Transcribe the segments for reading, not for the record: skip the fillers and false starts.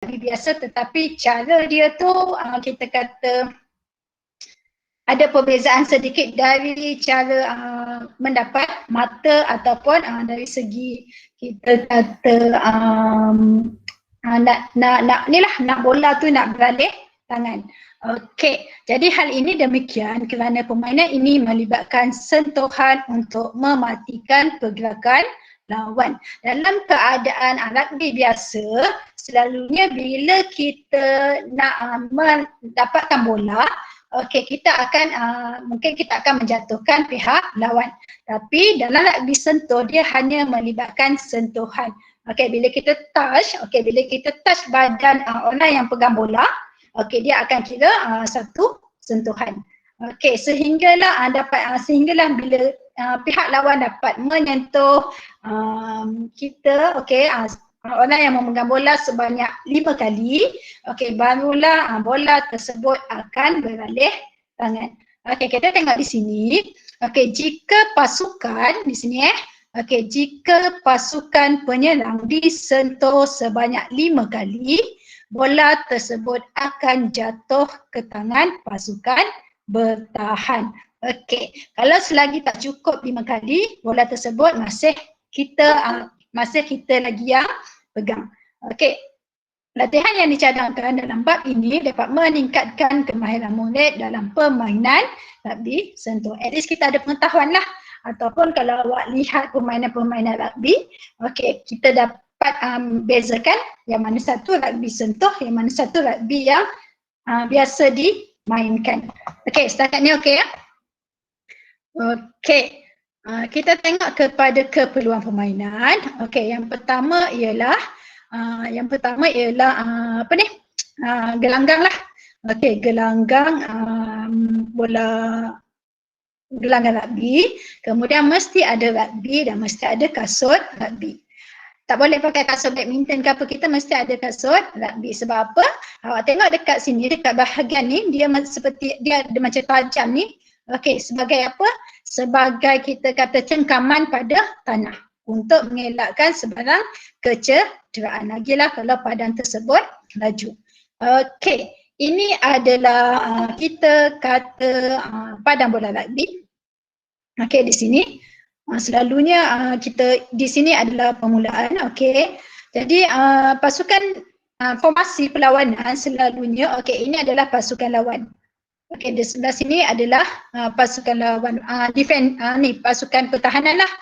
biasa, tetapi cara dia tu kita kata ada perbezaan sedikit dari cara mendapat mata ataupun dari segi kita kata nak bola tu nak beralih tangan. Okey, jadi hal ini demikian kerana permainan ini melibatkan sentuhan untuk mematikan pergerakan lawan. Dalam keadaan rugby biasa, selalunya bila kita nak mendapatkan bola, okey, kita akan mungkin kita akan menjatuhkan pihak lawan. Tapi dalam rugby sentuh, dia hanya melibatkan sentuhan. Okey, bila kita touch badan orang yang pegang bola, okey, dia akan kira satu sentuhan. Okey, sehinggalah bila pihak lawan dapat menyentuh kita, okey, orang yang memegang bola sebanyak 5 kali, okey, barulah bola tersebut akan beralih tangan. Okey, kita tengok di sini. Okey, jika pasukan di sini okey, jika pasukan penyerang disentuh sebanyak 5 kali, bola tersebut akan jatuh ke tangan pasukan bertahan. Okey, kalau selagi tak cukup 5 kali, bola tersebut masih kita lagi yang pegang. Okey, latihan yang dicadangkan dalam bab ini dapat meningkatkan kemahiran murid dalam permainan rugby sentuh. At least kita ada pengetahuan lah. Ataupun kalau awak lihat permainan rugby, okey, kita dapat bezakan yang mana satu rugby sentuh, yang mana satu rugby yang biasa dimainkan. Okey, setakat ni okey ya? Okey, kita tengok kepada keperluan permainan. Okey, yang pertama ialah gelanggang lah. Okey, gelanggang gelanggang rugby, kemudian mesti ada rugby dan mesti ada kasut rugby. Tak boleh pakai kasut badminton ke apa, kita mesti ada kasut rugby. Sebab apa? Awak tengok dekat sini, dekat bahagian ni, dia ada macam tajam ni. Okey, sebagai apa? Sebagai kita kata cengkaman pada tanah untuk mengelakkan sebarang kecederaan. Lagilah kalau padan tersebut laju. Okey, ini adalah kita kata padang bola rugby. Okey, di sini selalunya kita di sini adalah permulaan. Okey, jadi pasukan formasi perlawanan selalunya, okey, ini adalah pasukan lawan. Okey, di sebelah sini adalah pasukan lawan, pasukan pertahanan lah.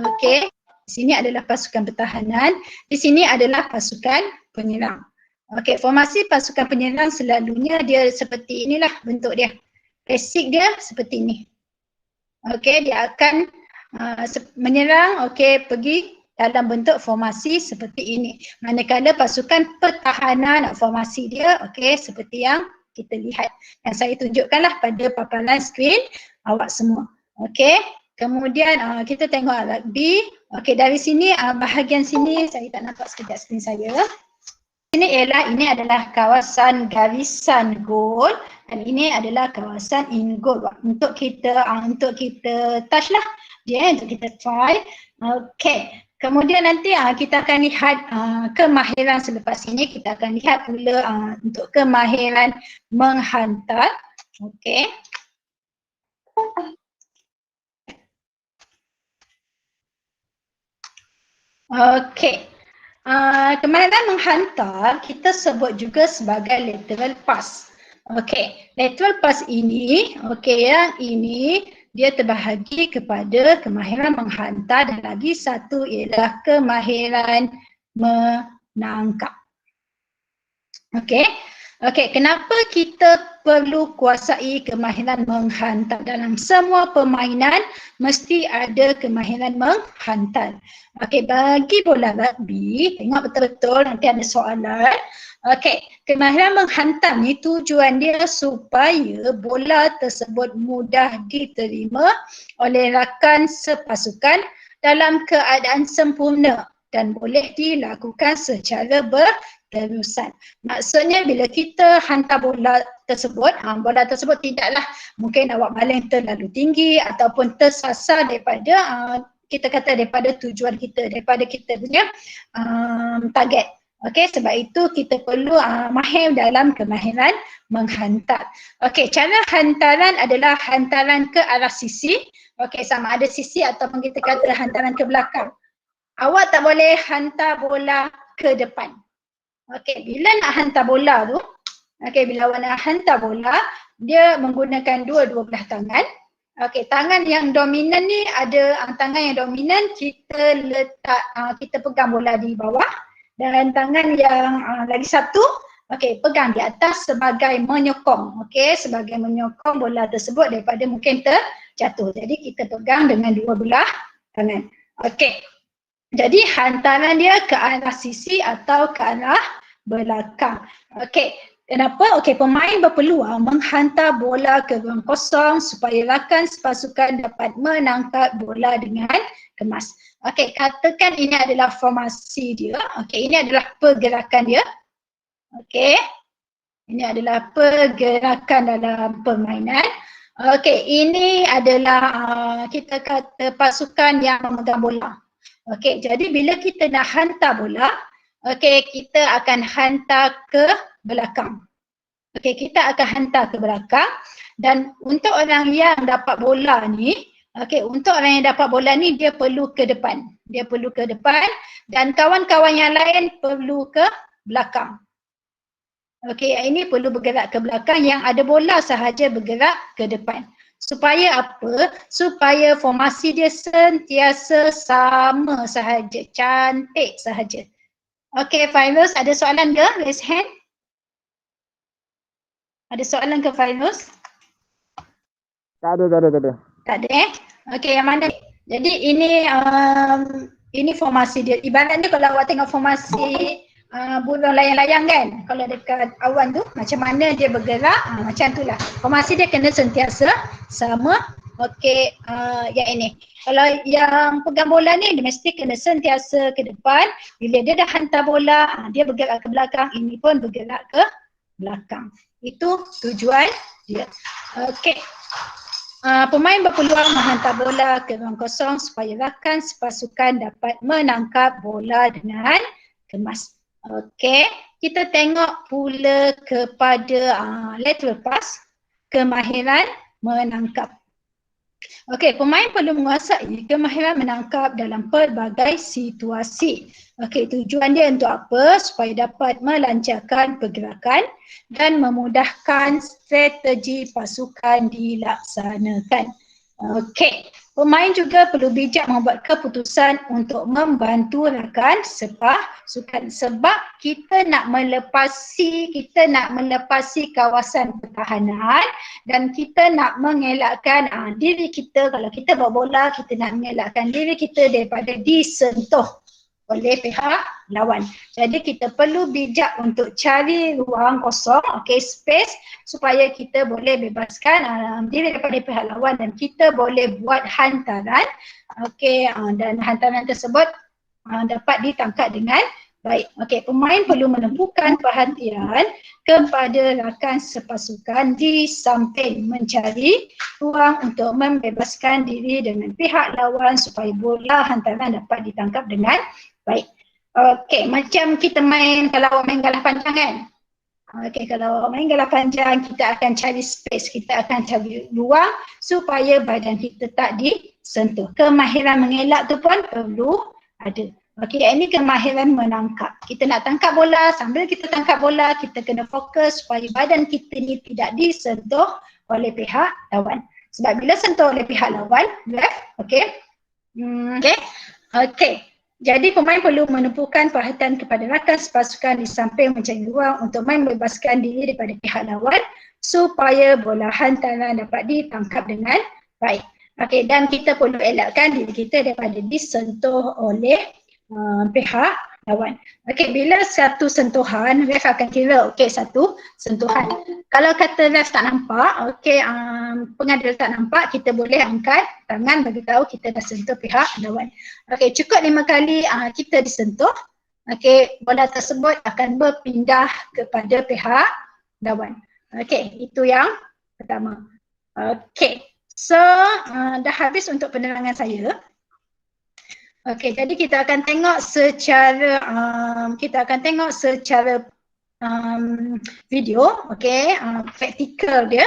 Okey, di sini adalah pasukan pertahanan, di sini adalah pasukan penyerang. Okey, formasi pasukan penyerang selalunya dia seperti inilah bentuk dia. Basic dia seperti ini. Okey, dia akan menyerang, okey, pergi dalam bentuk formasi seperti ini. Manakala pasukan pertahanan formasi dia, okey, seperti yang kita lihat. Yang saya tunjukkanlah pada paparan skrin awak semua. Okey, kemudian kita tengok rugby. Okey, dari sini bahagian sini saya tak nampak sekejap skrin saya. Ini adalah kawasan garisan gol dan ini adalah kawasan in goal untuk kita touch lah dia, untuk kita try. Okey, kemudian nanti kita akan lihat kemahiran selepas ini. Kita akan lihat pula untuk kemahiran menghantar. Okey. Okey. Kemahiran menghantar kita sebut juga sebagai lateral pass. Okey, lateral pass ini, okey, yang ini dia terbahagi kepada kemahiran menghantar dan lagi satu ialah kemahiran menangkap. Okey. Okey, kenapa kita perlu kuasai kemahiran menghantar? Dalam semua permainan mesti ada kemahiran menghantar. Okey, bagi bola rugby, tengok betul-betul nanti ada soalan. Okey, kemahiran menghantar ni tujuan dia supaya bola tersebut mudah diterima oleh rakan sepasukan dalam keadaan sempurna dan boleh dilakukan secara berterusan. Maksudnya bila kita hantar bola tersebut tidaklah mungkin awak baling terlalu tinggi ataupun tersasar daripada kita kata daripada tujuan kita, daripada kita punya target. Okey, sebab itu kita perlu mahir dalam kemahiran menghantar. Okey, cara hantaran adalah hantaran ke arah sisi. Okey, sama ada sisi ataupun kita kata hantaran ke belakang. Awak tak boleh hantar bola ke depan. Okey, bila nak hantar bola tu, okey, bila awak nak hantar bola, dia menggunakan dua-dua belah tangan. Okey, tangan yang dominan ni ada tangan yang dominan kita letak, kita pegang bola di bawah. Dan tangan yang lagi satu, okey, pegang di atas sebagai menyokong. Okey, sebagai menyokong bola tersebut daripada mungkin terjatuh. Jadi kita pegang dengan dua belah tangan. Okey. Jadi hantaran dia ke arah sisi atau ke arah belakang. Okey. Kenapa? Okey, pemain berpeluang menghantar bola ke ruang kosong supaya rakan sepasukan dapat menangkap bola dengan kemas. Okey, katakan ini adalah formasi dia. Okey, ini adalah pergerakan dia. Okey. Ini adalah pergerakan dalam permainan. Okey, ini adalah kita kata pasukan yang memegang bola. Okey, jadi bila kita nak hantar bola, okey, kita akan hantar ke belakang. Okey, kita akan hantar ke belakang dan untuk orang yang dapat bola ni, okey, untuk orang yang dapat bola ni dia perlu ke depan. Dia perlu ke depan dan kawan-kawan yang lain perlu ke belakang. Okey, ini perlu bergerak ke belakang, yang ada bola sahaja bergerak ke depan. Supaya apa? Supaya formasi dia sentiasa sama sahaja, cantik sahaja. Okey, Fairuz, ada soalan ke? Raise hand. Ada soalan ke Fairuz? Tak ada. Tak ada Okey, yang mana? Jadi ini formasi dia. Ibaratnya kalau awak tengok formasi burung layang-layang kan, kalau dekat awan tu macam mana dia bergerak, macam itulah. Formasi dia kena sentiasa sama. Okey, yang ini. Kalau yang pegang bola ni dia mesti kena sentiasa ke depan. Bila dia dah hantar bola, dia bergerak ke belakang, ini pun bergerak ke belakang. Itu tujuan dia. Okey. Pemain berpeluang menghantar bola ke ruang kosong supaya rakan sepasukan dapat menangkap bola dengan kemas. Okey, kita tengok pula kepada lateral pass, kemahiran menangkap. Okey, pemain perlu menguasai kemahiran menangkap dalam pelbagai situasi. Okey, tujuan dia untuk apa? Supaya dapat melancarkan pergerakan dan memudahkan strategi pasukan dilaksanakan. Okey, pemain juga perlu bijak membuat keputusan untuk membantu rakan sepasukan sebab kita nak melepasi kawasan pertahanan dan kita nak mengelakkan diri kita, kalau kita bawa bola, kita nak mengelakkan diri kita daripada disentuh oleh pihak lawan. Jadi kita perlu bijak untuk cari ruang kosong, okey, space, supaya kita boleh bebaskan diri daripada pihak lawan dan kita boleh buat hantaran, okey, dan hantaran tersebut dapat ditangkap dengan baik. Okey, pemain perlu menumpukan perhatian kepada rakan sepasukan di samping mencari ruang untuk membebaskan diri dengan pihak lawan supaya bola hantaran dapat ditangkap dengan baik. Okey, macam kita main, kalau awak main galah panjang kan? Okey, kalau awak main galah panjang, kita akan cari space, kita akan cari ruang supaya badan kita tak disentuh. Kemahiran mengelak tu pun perlu ada. Okey, ini kemahiran menangkap. Kita nak tangkap bola, sambil kita tangkap bola, kita kena fokus supaya badan kita ni tidak disentuh oleh pihak lawan. Sebab bila sentuh oleh pihak lawan, left, okey. Okey. Jadi pemain perlu menumpukan perhatian kepada rakan sepasukan di samping mencari ruang untuk membebaskan diri daripada pihak lawan supaya bola hantaran dapat ditangkap dengan baik. Okey, dan kita perlu elakkan diri kita daripada disentuh oleh pihak lawan. Okey, bila satu sentuhan, ref akan kira, okey, satu sentuhan. Kalau kata ref tak nampak, okey, pengadil tak nampak, kita boleh angkat tangan bagi tahu kita dah sentuh pihak lawan. Okey, cukup 5 kali kita disentuh, okey, bola tersebut akan berpindah kepada pihak lawan. Okey, itu yang pertama. Okey, so dah habis untuk penerangan saya. Okey, jadi kita akan tengok secara video, okey, praktikal dia.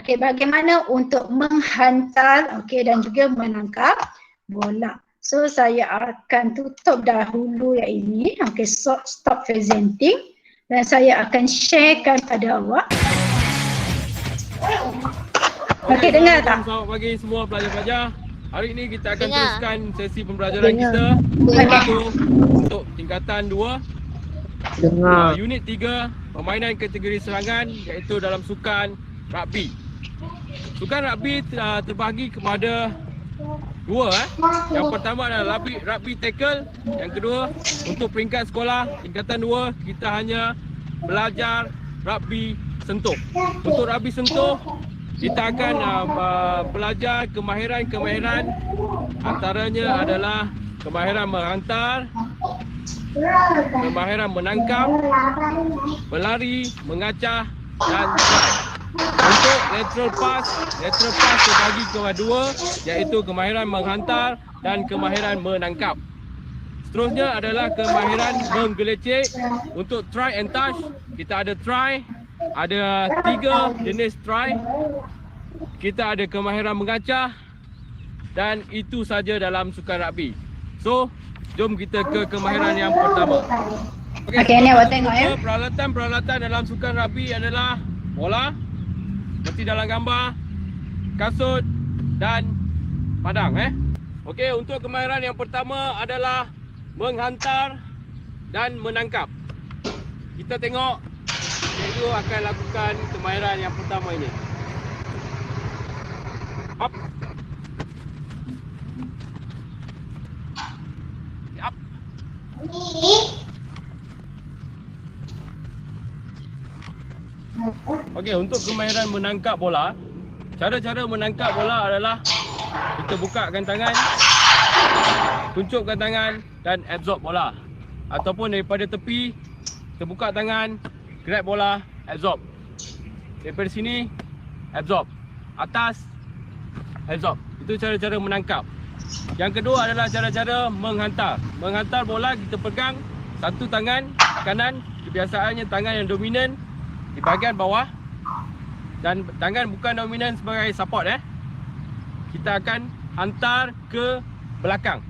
Okey, bagaimana untuk menghantar, okey, dan juga menangkap bola. So saya akan tutup dahulu yang ini, okey, stop presenting dan saya akan sharekan pada awak. Okey, dengar tak? Selamat pagi semua pelajar-pelajar. Hari ini kita akan Dengar. teruskan sesi pembelajaran kita untuk tingkatan 2. Unit 3, permainan kategori serangan iaitu dalam sukan rugby. Sukan rugby terbahagi kepada 2. Yang pertama adalah rugby tackle. Yang kedua, untuk peringkat sekolah tingkatan 2 kita hanya belajar rugby sentuh. Untuk rugby sentuh kita akan belajar kemahiran-kemahiran, antaranya adalah kemahiran menghantar, kemahiran menangkap, berlari, mengacah dan drive. Untuk lateral pass terbagi kepada 2 iaitu kemahiran menghantar dan kemahiran menangkap. Seterusnya adalah kemahiran menggelecek. Untuk try and touch kita ada try, ada 3 jenis try. Kita ada kemahiran mengacah dan itu saja dalam sukan rugby. So, jom kita ke kemahiran yang pertama. Okey, ni awak tengok ya. Peralatan dalam sukan rugby adalah bola, seperti dalam gambar, kasut dan padang. Okey, untuk kemahiran yang pertama adalah menghantar dan menangkap. Kita tengok cikgu akan lakukan kemahiran yang pertama ini. Up. Up. Okey, untuk kemahiran menangkap bola, cara-cara menangkap bola adalah kita bukakan tangan, tuncupkan tangan dan absorb bola. Ataupun daripada tepi, kita buka tangan, grab bola, absorb. Daripada sini, absorb. Atas, absorb. Itu cara-cara menangkap. Yang kedua adalah cara-cara menghantar. Menghantar bola kita pegang satu tangan kanan, kebiasaannya tangan yang dominan di bahagian bawah dan tangan bukan dominan sebagai support. Kita akan hantar ke belakang.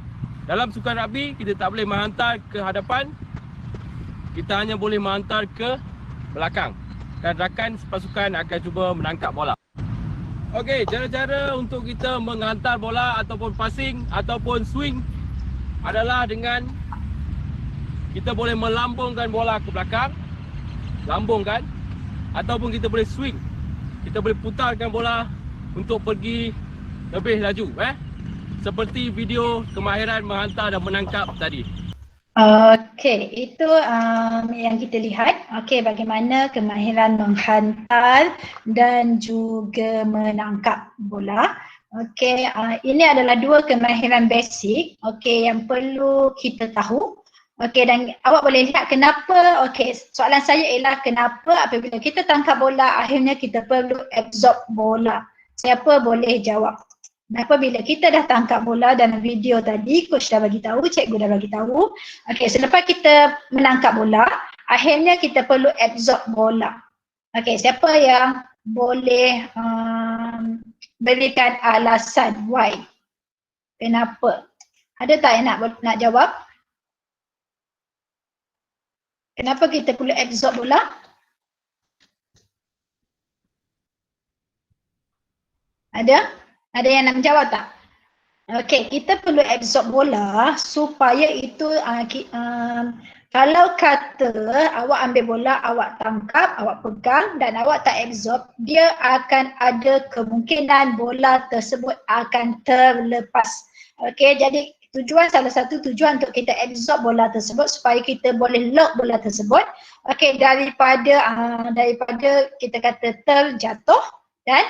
Dalam sukan rugby kita tak boleh menghantar ke hadapan. Kita hanya boleh menghantar ke belakang. Dan rakan pasukan akan cuba menangkap bola. Okey, cara-cara untuk kita menghantar bola ataupun passing ataupun swing adalah dengan kita boleh melambungkan bola ke belakang, lambungkan, ataupun kita boleh swing. Kita boleh putarkan bola untuk pergi lebih laju, seperti video kemahiran menghantar dan menangkap tadi. Okey, itu yang kita lihat. Okey, bagaimana kemahiran menghantar dan juga menangkap bola. Okey, ini adalah 2 kemahiran basic, okey, yang perlu kita tahu. Okey, dan awak boleh lihat kenapa, okey, soalan saya ialah kenapa apabila kita tangkap bola akhirnya kita perlu absorb bola. Siapa boleh jawab? Kenapa bila kita dah tangkap bola dalam video tadi, coach dah bagi tahu, cikgu dah bagi tahu. Okey, selepas kita menangkap bola, akhirnya kita perlu absorb bola. Okey, siapa yang boleh berikan alasan why? Kenapa? Ada tak yang nak jawab? Kenapa kita perlu absorb bola? Ada? Ada yang nak menjawab tak? Okey, kita perlu absorb bola supaya itu kalau kata awak ambil bola, awak tangkap, awak pegang dan awak tak absorb, dia akan ada kemungkinan bola tersebut akan terlepas. Okey, jadi salah satu tujuan untuk kita absorb bola tersebut supaya kita boleh lock bola tersebut. Okey, daripada kita kata terjatuh dan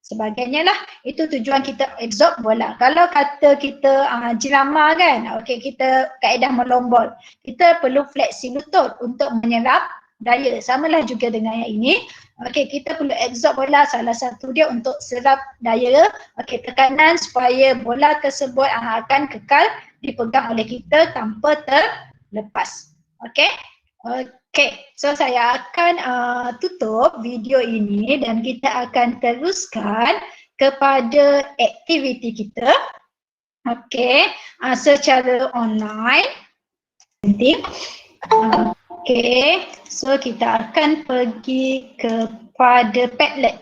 sebagainya lah. Itu tujuan kita absorb bola. Kalau kata kita jerama kan, okey, kita kaedah melombol. Kita perlu fleksi lutut untuk menyerap daya. Samalah juga dengan yang ini. Okey, kita perlu absorb bola, salah satu dia untuk serap daya. Okey, tekanan supaya bola tersebut akan kekal dipegang oleh kita tanpa terlepas. Okey. Okey, so saya akan tutup video ini dan kita akan teruskan kepada aktiviti kita. Okey, secara online. Okey, so kita akan pergi kepada Padlet.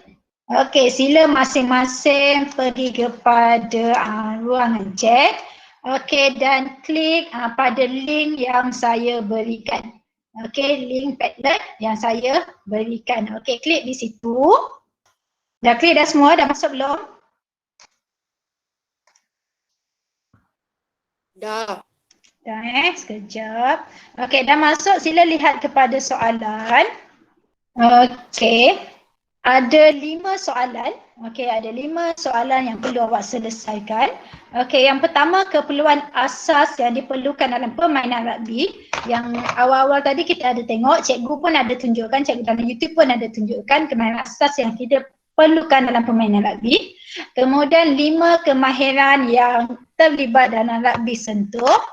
Okey, sila masing-masing pergi kepada ruangan chat. Okey, dan klik pada link yang saya berikan. Okey, link Padlet yang saya berikan. Okey, klik di situ. Dah klik dah semua? Dah masuk belum? Dah. Dah sekejap. Okey, dah masuk, sila lihat kepada soalan. Okey, ada 5 soalan. Okey, ada 5 soalan yang perlu awak selesaikan. Okey, yang pertama keperluan asas yang diperlukan dalam permainan rugby. Yang awal-awal tadi kita ada tengok, cikgu pun ada tunjukkan, cikgu dalam YouTube pun ada tunjukkan kemahiran asas yang kita perlukan dalam permainan rugby. Kemudian 5 kemahiran yang terlibat dalam rugby sentuh.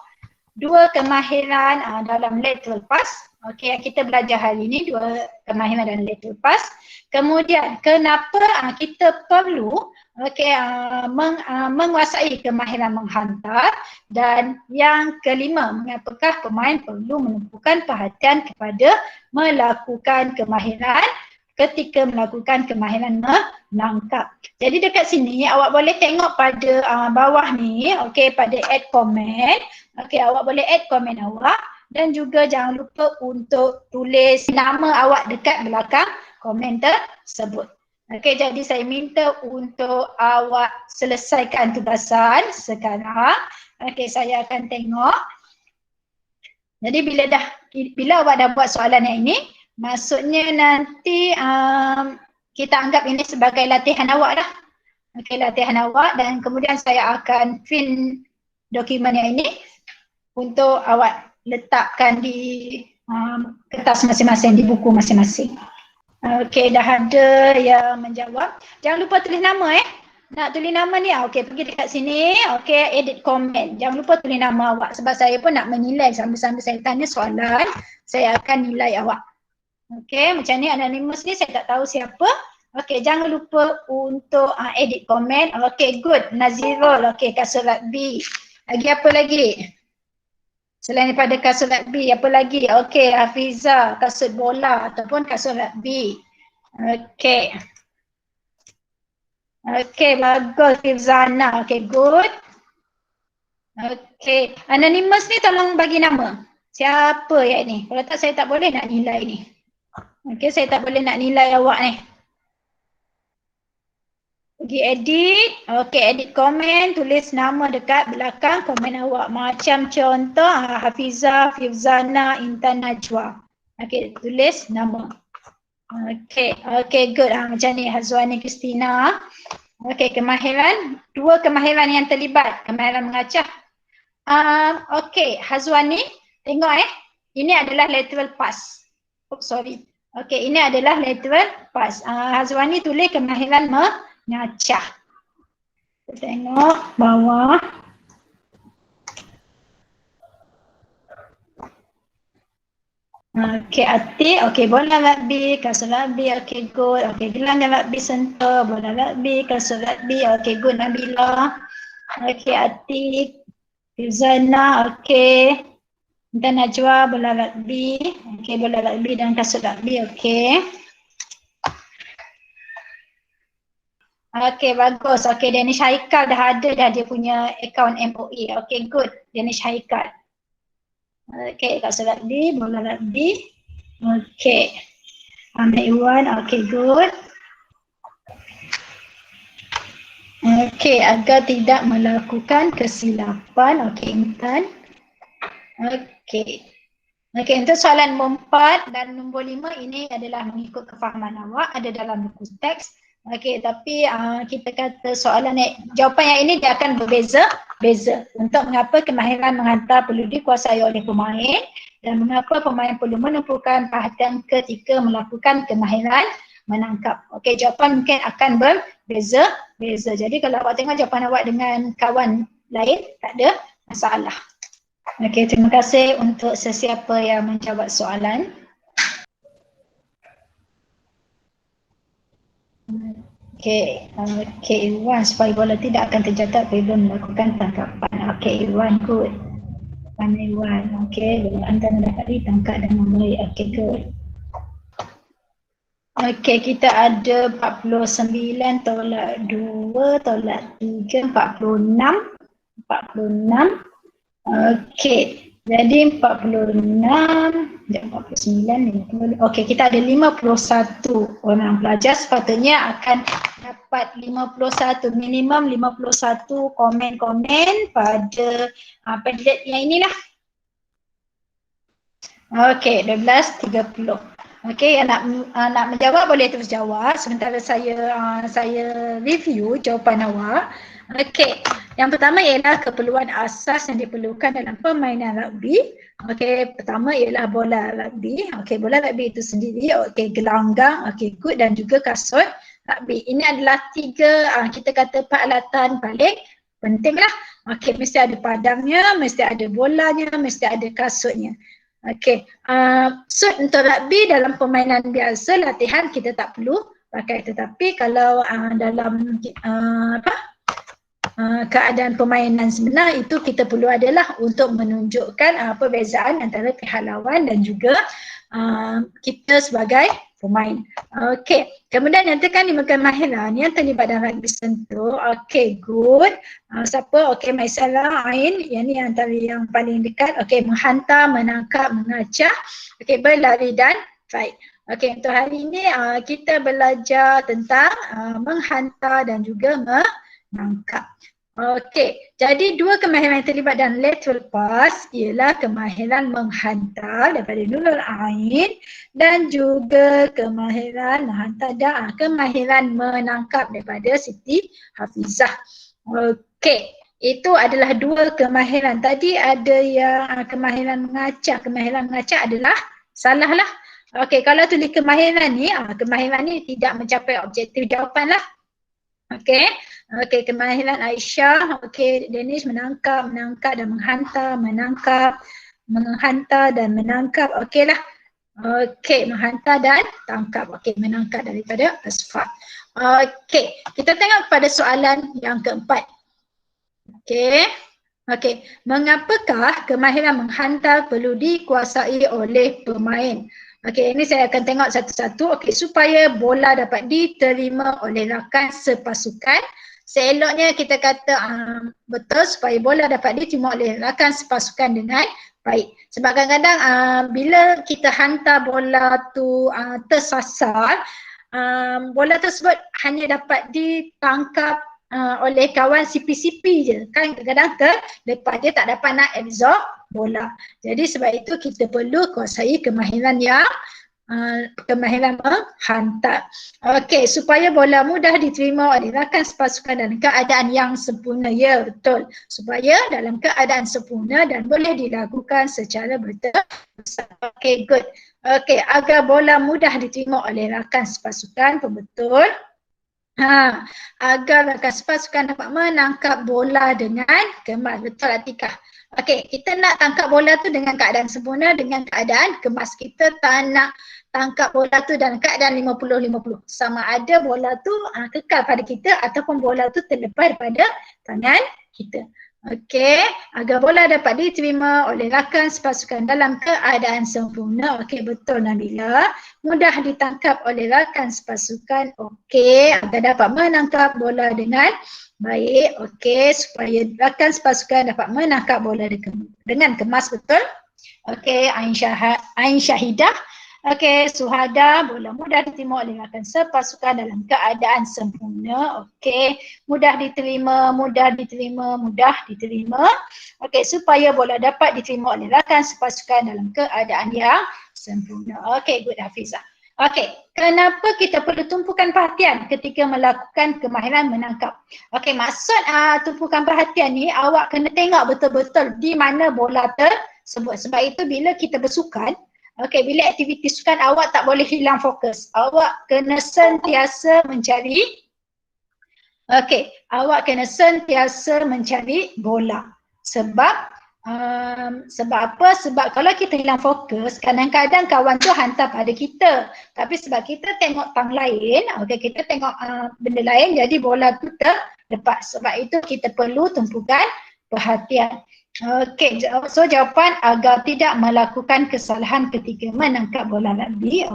2 kemahiran dalam lateral pass. Okey, yang kita belajar hari ini 2 kemahiran dalam lateral pass. Kemudian kenapa kita perlu menguasai kemahiran menghantar, dan yang kelima, mengapakah pemain perlu menumpukan perhatian kepada melakukan kemahiran ketika melakukan kemahiran menangkap. Jadi dekat sini awak boleh tengok pada bawah ni, okey, pada add comment. Okey, awak boleh add komen awak dan juga jangan lupa untuk tulis nama awak dekat belakang komen tersebut. Okey, jadi saya minta untuk awak selesaikan tugasan sekarang. Okey, saya akan tengok. Jadi bila awak dah buat soalan yang ini, maksudnya nanti kita anggap ini sebagai latihan awak lah. Okey, latihan awak, dan kemudian saya akan print dokumen yang ini untuk awak letakkan di kertas masing-masing, di buku masing-masing. Okey, dah ada yang menjawab. Jangan lupa tulis nama Nak tulis nama ni, okey, pergi dekat sini, okey, edit comment. Jangan lupa tulis nama awak sebab saya pun nak menilai sambil-sambil saya tanya soalan, saya akan nilai awak. Okey, macam ni anonymous ni saya tak tahu siapa. Okey, jangan lupa untuk edit comment. Okey, good. Nazirul, okey, kasut rugby. Lagi apa lagi? Selain daripada kasut rugby, apa lagi? Okey, Hafiza, kasut bola ataupun kasut rugby. Okey. Okey, bagus Fizana. Okey, good. Okey, anonymous ni tolong bagi nama. Siapa yang ni? Kalau tak, saya tak boleh nak nilai ni. Okey, saya tak boleh nak nilai awak ni. Pergi edit, okey, edit komen, tulis nama dekat belakang komen awak. Macam contoh Hafiza, Fizana, Intan Najwa. Okey, tulis nama. Okey, okey, good. Macam ni Hazwani Kristina. Okey, kemahiran, 2 kemahiran yang terlibat, kemahiran mengacah. Okey, Hazwani, tengok ini adalah lateral pass. Oh, sorry. Okey, ini adalah lateral pass. Hazwani tulis kemahiran mengacah. Tengok bawah. Okey, Atik, okey, bola rugby, kasut rugby, okey, good. Okey, gelanggang rugby sentuh, bola rugby, kasut rugby, okey, good, Nabila. Okey, Atik, Fizana, okey. Dan Najwa, bola rugby, okey, bola rugby dan kasut rugby, okey. Okey, bagus. Okey, Danish Haikal dah ada dah dia punya akaun MOE. Okey, good, Danish Haikal. Okey, kasut rugby, bola rugby. Okey. Ahmed Iwan, okey, good. Okey, agar tidak melakukan kesilapan. Okey, Intan. Okey. Okey, untuk soalan nombor 4 dan nombor 5 ini adalah mengikut kefahaman awak, ada dalam buku teks. Okey, tapi kita kata soalan jawapan yang ini dia akan berbeza. Untuk mengapa kemahiran menghantar perlu dikuasai oleh pemain, Dan mengapa pemain perlu menumpukan perhatian ketika melakukan kemahiran menangkap. Okey, jawapan mungkin akan berbeza-beza. Jadi kalau awak tengok jawapan awak dengan kawan lain, tak ada masalah. Okey, terima kasih untuk sesiapa yang menjawab soalan. Okey, Iwan, supaya bola tidak akan terjatuh apabila melakukan tangkapan. Okey, Iwan, good. Pandai Iwan. Okey, bola anda dapat ditangkap dengan baik. Okey, good. Okey, kita ada 49 tolak 2 tolak 3, 46. Okey, jadi 46, 49, 50. Okey, kita ada 51 orang pelajar, sepatutnya akan dapat 51, minimum 51 komen-komen pada Padlet yang inilah. Okey, 12.30. Okey, yang nak menjawab boleh terus jawab sementara saya review jawapan awak. Okey, yang pertama ialah keperluan asas yang diperlukan dalam permainan rugby. Okey, pertama ialah bola rugby. Okey, bola rugby itu sendiri, okey, gelanggang, okey, good, dan juga kasut rugby. Ini adalah tiga, kita kata peralatan paling penting lah. Okey, mesti ada padangnya, mesti ada bolanya, mesti ada kasutnya. Okey, suit untuk rugby dalam permainan biasa, latihan kita tak perlu pakai, tetapi kalau dalam keadaan permainan sebenar itu kita perlu adalah untuk menunjukkan perbezaan antara pihak lawan dan juga kita sebagai pemain. Okey, kemudian nyatakan 5 kemahiran yang terlibat dalam rugby sentuh. Okey, good. Siapa? Okey, Maisalah, Ain. Yang ni antara yang paling dekat. Okey, menghantar, menangkap, mengacah. Okey, berlari dan fight. Okey, untuk hari ini kita belajar tentang menghantar dan juga menangkap. Okey, jadi dua kemahiran yang terlibat dalam lateral pass ialah kemahiran menghantar daripada Nurul Ain dan juga kemahiran menghantar dan kemahiran menangkap daripada Siti Hafizah. Okey, itu adalah dua kemahiran. Tadi ada yang kemahiran mengacak. Kemahiran mengacak adalah salah lah. Okey, kalau tulis kemahiran ni tidak mencapai objektif jawapan lah. Okey, kemahiran Aisyah, okey, Danish menangkap dan menghantar, menghantar dan menangkap, okey lah. Okey, menghantar dan tangkap, okey, menangkap daripada Asfar. Okey, kita tengok pada soalan yang keempat. Okey, mengapakah kemahiran menghantar perlu dikuasai oleh pemain? Okey, ini saya akan tengok satu-satu. Okey, supaya bola dapat diterima oleh rakan sepasukan. Seeloknya kita kata betul supaya bola dapat diterima oleh rakan sepasukan dengan baik. Sebab kadang-kadang bila kita hantar bola tu tersasar, bola tersebut hanya dapat ditangkap oleh kawan CP-CP je. Kan kadang-kadang terlepas, dia tak dapat nak absorb bola. Jadi sebab itu kita perlu kuasai kemahiran yang kemahiran menghantar. Okey, supaya bola mudah diterima oleh rakan sepasukan dalam keadaan yang sempurna. Ya, betul. Supaya dalam keadaan sempurna dan boleh dilakukan secara betul-betul. Okey, good. Okey, agar bola mudah diterima oleh rakan sepasukan, betul. Agar rakan sepasukan dapat menangkap bola dengan kemas. Betul, Atikah? Okey, kita nak tangkap bola tu dengan keadaan sempurna, dengan keadaan kemas. Kita tak nak tangkap bola tu dalam keadaan 50-50. Sama ada bola tu kekal pada kita ataupun bola tu terlepas daripada tangan kita. Okey, agar bola dapat diterima oleh rakan sepasukan dalam keadaan sempurna. Okey, betul Nabila. Mudah ditangkap oleh rakan sepasukan. Okey, agar dapat menangkap bola dengan baik. Okey, supaya rakan sepasukan dapat menangkap bola dengan kemas, betul. Okey, Ain Syahidah. Okey, Suhada, bola mudah diterima oleh rakan sepasukan dalam keadaan sempurna. Okey, mudah diterima. Okey, supaya bola dapat diterima oleh rakan sepasukan dalam keadaan yang sempurna. Okey, good Hafizah. Okey, kenapa kita perlu tumpukan perhatian ketika melakukan kemahiran menangkap? Okey, maksud tumpukan perhatian ni awak kena tengok betul-betul di mana bola Sebab itu bila kita bersukan, bila aktiviti sukan awak tak boleh hilang fokus. Awak kena sentiasa mencari awak kena sentiasa mencari bola. Sebab apa? Sebab kalau kita hilang fokus, kadang-kadang kawan tu hantar pada kita. Tapi sebab kita tengok tang lain, kita tengok benda lain, jadi bola tu terlepas. Sebab itu kita perlu tumpukan perhatian. So jawapan agar tidak melakukan kesalahan ketika menangkap bola rugby.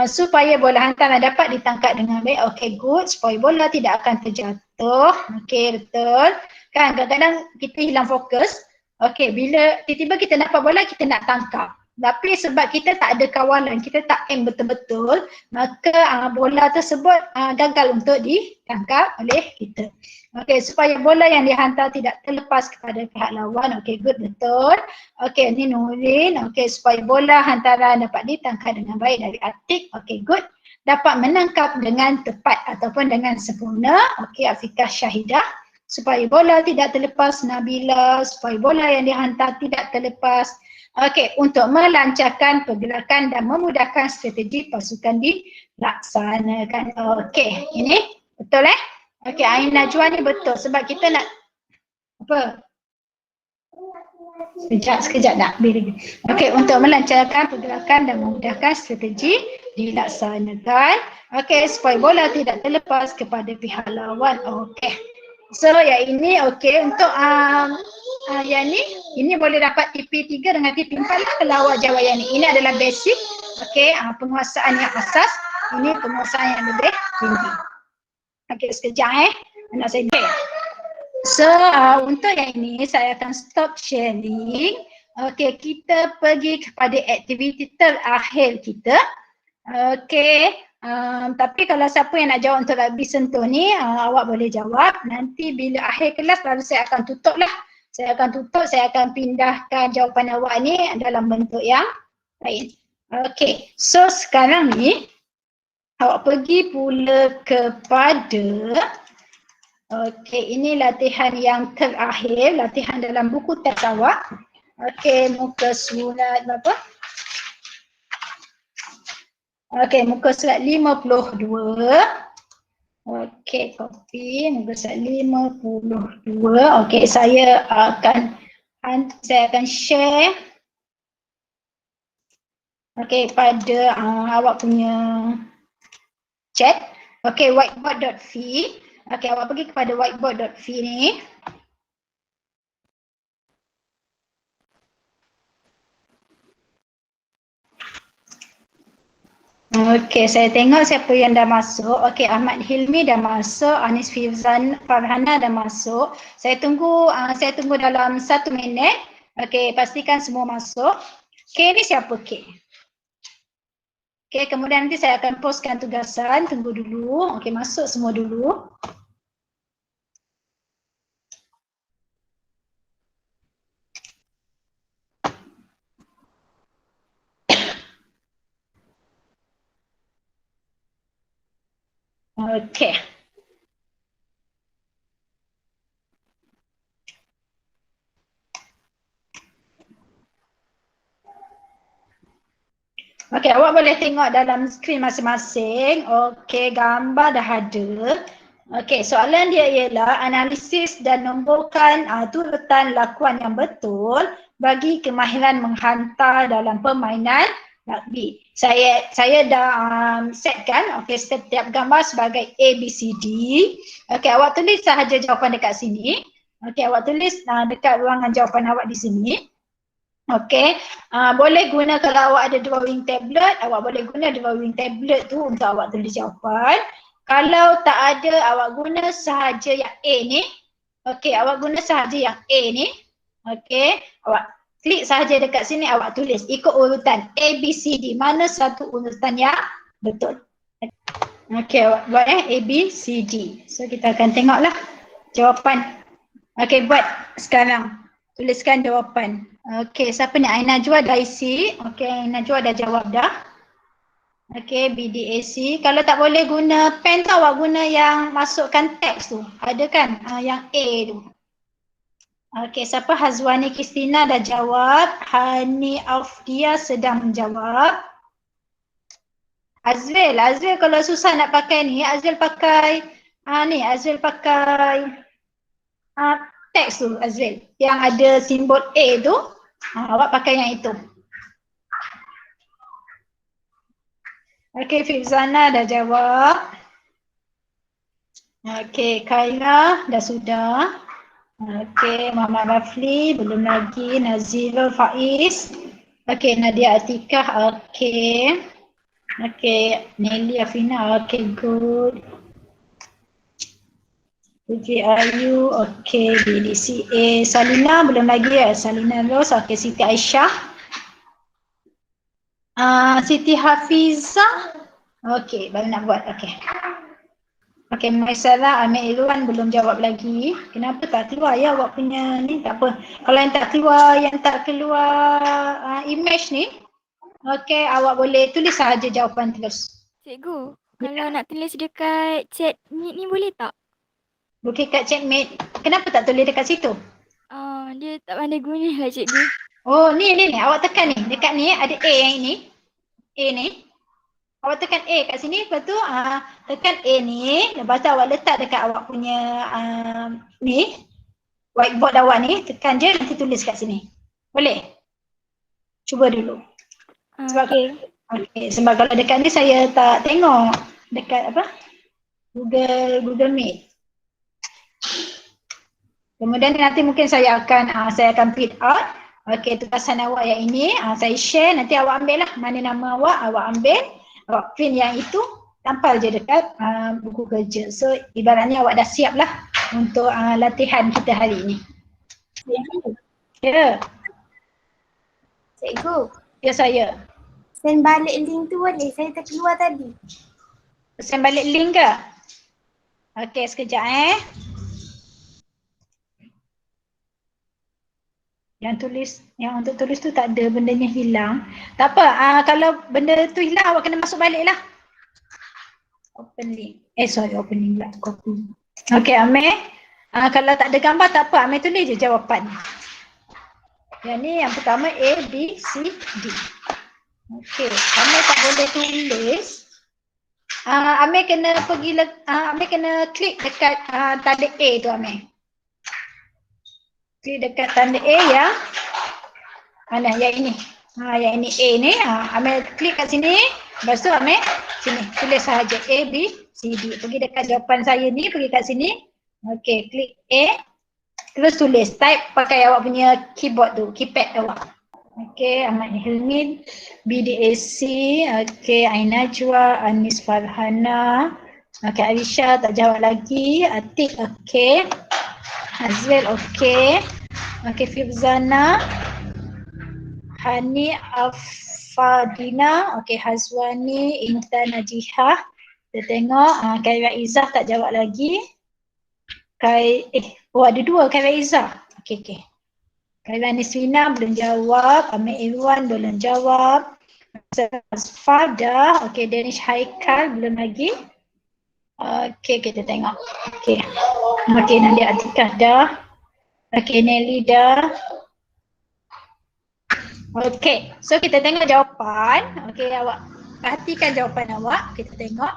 Supaya bola hantaran dapat ditangkap dengan baik. Good. Supaya bola tidak akan terjatuh. Betul. Kan kadang-kadang kita hilang fokus. Bila tiba-tiba kita dapat bola, kita nak tangkap. Tapi sebab kita tak ada kawalan, kita tak aim betul-betul, maka bola tersebut gagal untuk ditangkap oleh kita. Supaya bola yang dihantar tidak terlepas kepada pihak lawan. Good, betul. Ni Nurin. Supaya bola hantaran dapat ditangkap dengan baik dari Atik. Good. Dapat menangkap dengan tepat ataupun dengan sempurna. Afiqah Syahidah. Supaya bola tidak terlepas, Nabila. Supaya bola yang dihantar tidak terlepas. Untuk melancarkan pergerakan dan memudahkan strategi pasukan dilaksanakan. Ini betul Ain Najwa ni betul sebab kita nak apa? Sekejap nak beri. Untuk melancarkan pergerakan dan memudahkan strategi dilaksanakan. Supaya bola tidak terlepas kepada pihak lawan. So yang ini untuk yang ini boleh dapat TP3 dengan TP4 lah kalau awak jawab yang ni. Ini adalah basic. Penguasaan yang asas. Ini penguasaan yang lebih tinggi. Sekejap anak saya. So untuk yang ini saya akan stop sharing. Kita pergi kepada aktiviti terakhir kita. Tapi kalau siapa yang nak jawab untuk rugby sentuh ni, awak boleh jawab. Nanti bila akhir kelas baru saya akan tutup lah. Saya akan pindahkan jawapan awak ni dalam bentuk yang lain. So sekarang ni awak pergi pula kepada ini latihan yang terakhir, latihan dalam buku teks awak. Muka surat berapa? Muka surat 52. Copy muka surat 52. Saya akan share pada awak punya chat. Whiteboard.v. Awak pergi kepada whiteboard.v ni. Saya tengok siapa yang dah masuk. Ahmad Hilmi dah masuk, Anis Farhana dah masuk. Saya tunggu dalam 1 minit. Pastikan semua masuk. Ni siapa kemudian nanti saya akan postkan tugasan. Tunggu dulu. Masuk semua dulu. Awak boleh tengok dalam skrin masing-masing. Gambar dah ada. Soalan dia ialah analisis dan nomborkan turutan lakuan yang betul bagi kemahiran menghantar dalam permainan rugby. Saya dah setkan setiap gambar sebagai A, B, C, D. Awak tulis sahaja jawapan dekat sini. Awak tulis dekat ruangan jawapan awak di sini. Boleh guna kalau awak ada drawing tablet, awak boleh guna drawing tablet tu untuk awak tulis jawapan. Kalau tak ada, awak guna sahaja yang A ni. Awak guna sahaja yang A ni. Awak klik sahaja dekat sini, awak tulis ikut urutan A, B, C, D. Mana satu urutan yang betul. Awak buat A, B, C, D. So kita akan tengoklah jawapan. Buat sekarang. Tuliskan jawapan. Siapa ni? Aina Najwa dah isi. Aina Najwa dah jawab dah. BDAC. Kalau tak boleh guna pen tu, awak guna yang masukkan teks tu. Ada kan? Yang A tu. Okey, siapa? Hazwani Kristina dah jawab. Hani Aufdia sedang menjawab. Azril kalau susah nak pakai ni, Azril pakai Azril pakai teks tu Azril. Yang ada simbol A tu, awak pakai yang itu. Okey, Fifzana dah jawab. Okey, Khaira dah sudah. Okey, Muhammad Rafli belum lagi. Nazirul Faiz. Okey, Nadia Atikah. Okey. Okey, Nelly Afina. Okey, good. Putri Ayu. Okey, BDCA. Salina belum lagi ya. Salina Ros. Okey, Siti Aisyah. Siti Hafizah. Okey, baru nak buat. Okey. Okey, Maisarah, Amir Irwan belum jawab lagi. Kenapa tak keluar ya awak punya ni? Tak apa. Kalau yang tak keluar image ni, okey, awak boleh tulis sahaja jawapan terus. Cikgu, kalau nak tulis dekat chat meet ni boleh tak? Okey, kat chatmate. Kenapa tak tulis dekat situ? Dia tak pandai guna lah cikgu. Oh, ni. Awak tekan ni. Dekat ni ada A yang ini. A ni. Awak tekan A kat sini, lepas tu tekan A ni, lepas tu awak letak dekat awak punya ni, whiteboard awak ni, tekan je nanti tulis kat sini. Boleh? Cuba dulu. Sebab sebab kalau dekat ni saya tak tengok dekat apa? Google Meet. Kemudian nanti mungkin saya akan print out. Okey, tugasan awak yang ini saya share, nanti awak ambil lah mana nama awak ambil. Awak print yang itu, tampal je dekat buku kerja. So, ibaratnya awak dah siap lah untuk latihan kita hari ini. Ya. Cikgu. Ya, saya. Send balik link tu boleh? Saya terkeluar tadi. Send balik link ke? Okey, sekejap Yang untuk tulis tu tak ada, bendanya hilang. Tak apa, kalau benda tu hilang awak kena masuk balik lah. Open link. Open link pula, copy. Okey, Amir. Kalau tak ada gambar tak apa, Amir tulis je jawapan. Yang ni yang pertama A, B, C, D. Okey, Amir tak boleh tulis. Amir kena Amir kena klik dekat tanda A tu Amir. Klik dekat tanda A yang mana? Yang ini. Yang ini A ni. Amir klik kat sini. Lepas tu Amir sini. Tulis sahaja A, B, C, D. Pergi dekat jawapan saya ni. Pergi kat sini. Okey. Klik A. Terus tulis. Type pakai awak punya keyboard tu. Keypad awak. Okey. Ahmad Hilmi. BDAC. Okey. Aina Jua. Anis Farhana. Okey. Aisyah tak jawab lagi. Atik. Okey. Azril. Okey. Okey. Fifzana. Hani Afadina. Okey. Hazwani. Intan Najihah. Kita tengok. Khaira Izzah tak jawab lagi. Ada dua Khaira Izzah. Okey. Khaira Nisrina belum jawab. Amir Irwan belum jawab. Asfar dah. Okey. Danish Haikal belum lagi. Okey, kita tengok. Okey. Okey, Nadia Atikah dah. Okey, Nelly dah. Okey, so kita tengok jawapan. Okey, awak perhatikan jawapan awak. Kita tengok.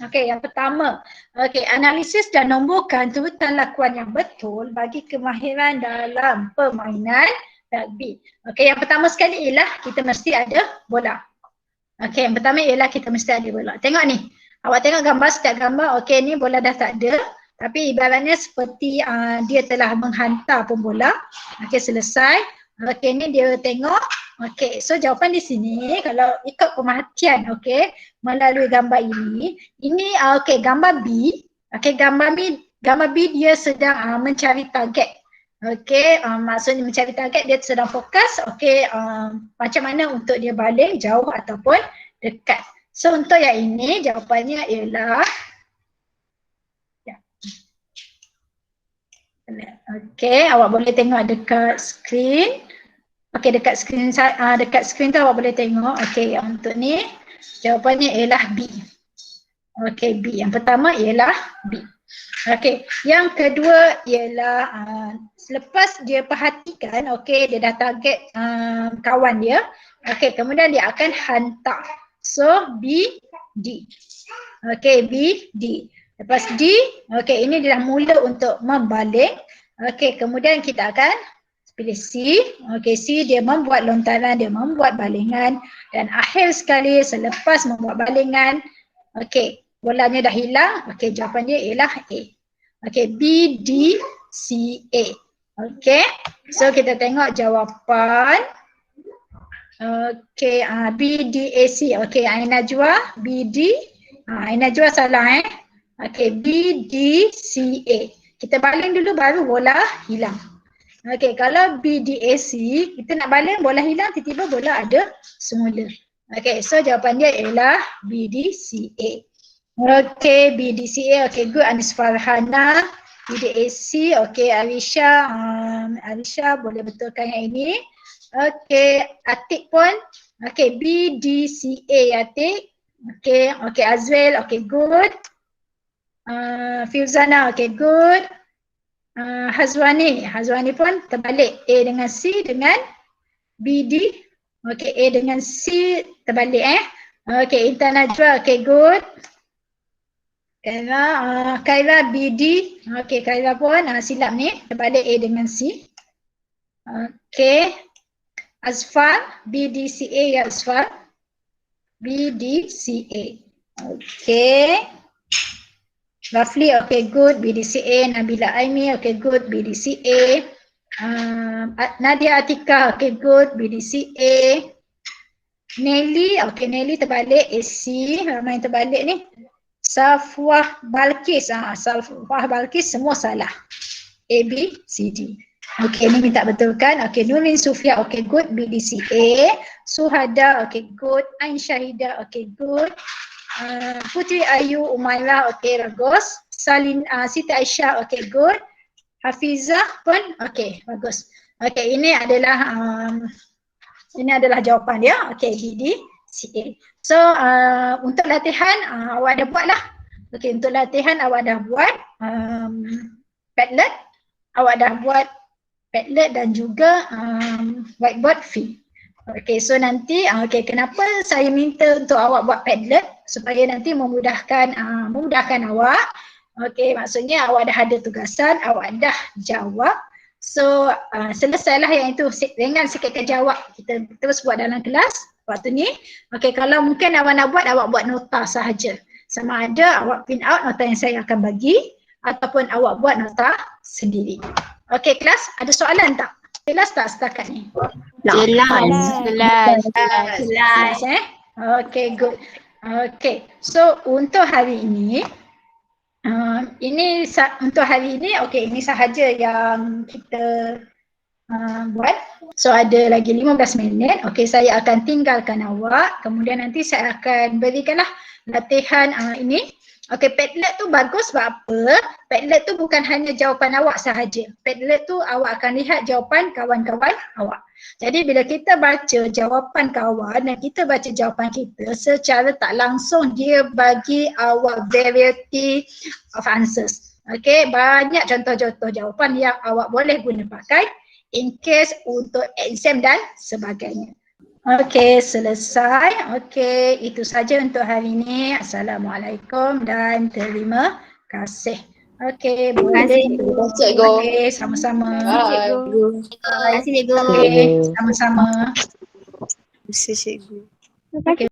Okey, yang pertama. Okey, analisis dan nomborkan turutan lakuan yang betul bagi kemahiran dalam permainan rugby. Okey, yang pertama sekali ialah kita mesti ada bola. Okey, yang pertama ialah kita mesti ada bola. Tengok ni. Awak tengok gambar, setiap gambar, okey ni bola dah tak ada. Tapi ibaratnya seperti dia telah menghantar pun bola. Okey, selesai. Okey, ni dia tengok. Okey, so jawapan di sini kalau ikut pemerhatian, okey, melalui gambar ini. Ini okey, gambar B. Okey, gambar B dia sedang mencari target. Okey, maksudnya mencari target, dia sedang fokus. Okey, macam mana untuk dia baling jauh ataupun dekat. So untuk yang ini jawapannya ialah okey, awak boleh tengok dekat skrin. Okey, dekat skrin tu awak boleh tengok. Okey, yang untuk ni jawapannya ialah B. Okey, B. Yang pertama ialah B. Okey, yang kedua ialah selepas dia perhatikan, okey, dia dah target kawan dia. Okey, kemudian dia akan hantar. So B, D. Okey, B, D. Lepas D, okey, ini dia dah mula untuk membaling. Okey, kemudian kita akan pilih C. Okey, C dia membuat lontaran, dia membuat balingan. Dan akhir sekali selepas membuat balingan, okey, bolanya dah hilang. Okey, jawapan dia ialah A. Okey, B, D, C, A. Okey, so kita tengok jawapan. Okey, B, D, A, C. Okey, Aina Najwa, B, D. Aina Najwa salah Okey, B, D, C, A. Kita baling dulu baru bola hilang. Okey, kalau B, D, A, C, kita nak baling bola hilang, tiba-tiba bola ada semula. Okey, so jawapan dia ialah B, D, C, A. Okey, B, D, C, A. Okey, good. Anis Farhana, B, D, A, C. Okey, Arisha. Arisha boleh betulkan yang ini. Okey, Atik pun. Okey, B, D, C, A, Atik. Okey, okey, Azwel. Okey, good. Fiuzana, okay, good. Hazwani pun terbalik. A dengan C dengan B, D. Okay, A dengan C terbalik Okay, Intan Najwa, okay, good. Kaira, B, D. Okay, Kaira pun silap ni, terbalik A dengan C. Okay. Azfar, B, D, C, A ya Azfar. B, D, C, A. Okay. Rafli, okay, good. BDCA. Nabila Aimi, okay, good. BDCA. Nadia Atika, okay, good. BDCA. Nelly, okay, Nelly terbalik. AC, ramai yang terbalik ni. Safwah Balkis, Safwah Balkis semua salah. A, B, C, D. Okay, ni minta betulkan. Okay, Nurin Sufia, okay, good. BDCA. Suhada, okay, good. Ain Syahida, okay, good. Putri Ayu Umairah, okay, bagus. Siti Aisyah, okay, good. Hafizah pun, okay, bagus. Okay, ini adalah jawapan dia. Okay, B, D, C, A. So, untuk latihan, awak dah buat lah. Okay, untuk latihan awak dah buat Padlet. Awak dah buat Padlet dan juga whiteboard fee. Okay, so nanti, okay, kenapa saya minta untuk awak buat Padlet? Supaya nanti memudahkan awak. Okay, maksudnya awak dah ada tugasan, awak dah jawab. So, selesailah yang itu dengan sikit jawab. Kita terus buat dalam kelas waktu ni. Okay, kalau mungkin awak nak buat, awak buat nota sahaja. Sama ada awak print out nota yang saya akan bagi ataupun awak buat nota sendiri. Okay, kelas, ada soalan tak? Jelas tak setakat ni? Jelas. Okay, good. Okay, so untuk hari ini, untuk hari ini, okay, ini sahaja yang kita buat. So ada lagi 15 minit. Okay, saya akan tinggalkan awak. Kemudian nanti saya akan berikanlah latihan ini. Okay, Padlet tu bagus sebab apa? Padlet tu bukan hanya jawapan awak sahaja. Padlet tu awak akan lihat jawapan kawan-kawan awak. Jadi bila kita baca jawapan kawan dan kita baca jawapan kita, secara tak langsung dia bagi awak variety of answers. Okay, banyak contoh-contoh jawapan yang awak boleh guna pakai in case untuk exam dan sebagainya. Okey, selesai. Okey, itu saja untuk hari ini. Assalamualaikum dan terima kasih. Okey, boleh. Terima kasih, Cikgu. Okey, sama-sama. Terima kasih, Cikgu. Okey, sama-sama. Terima kasih, Cikgu. Okey.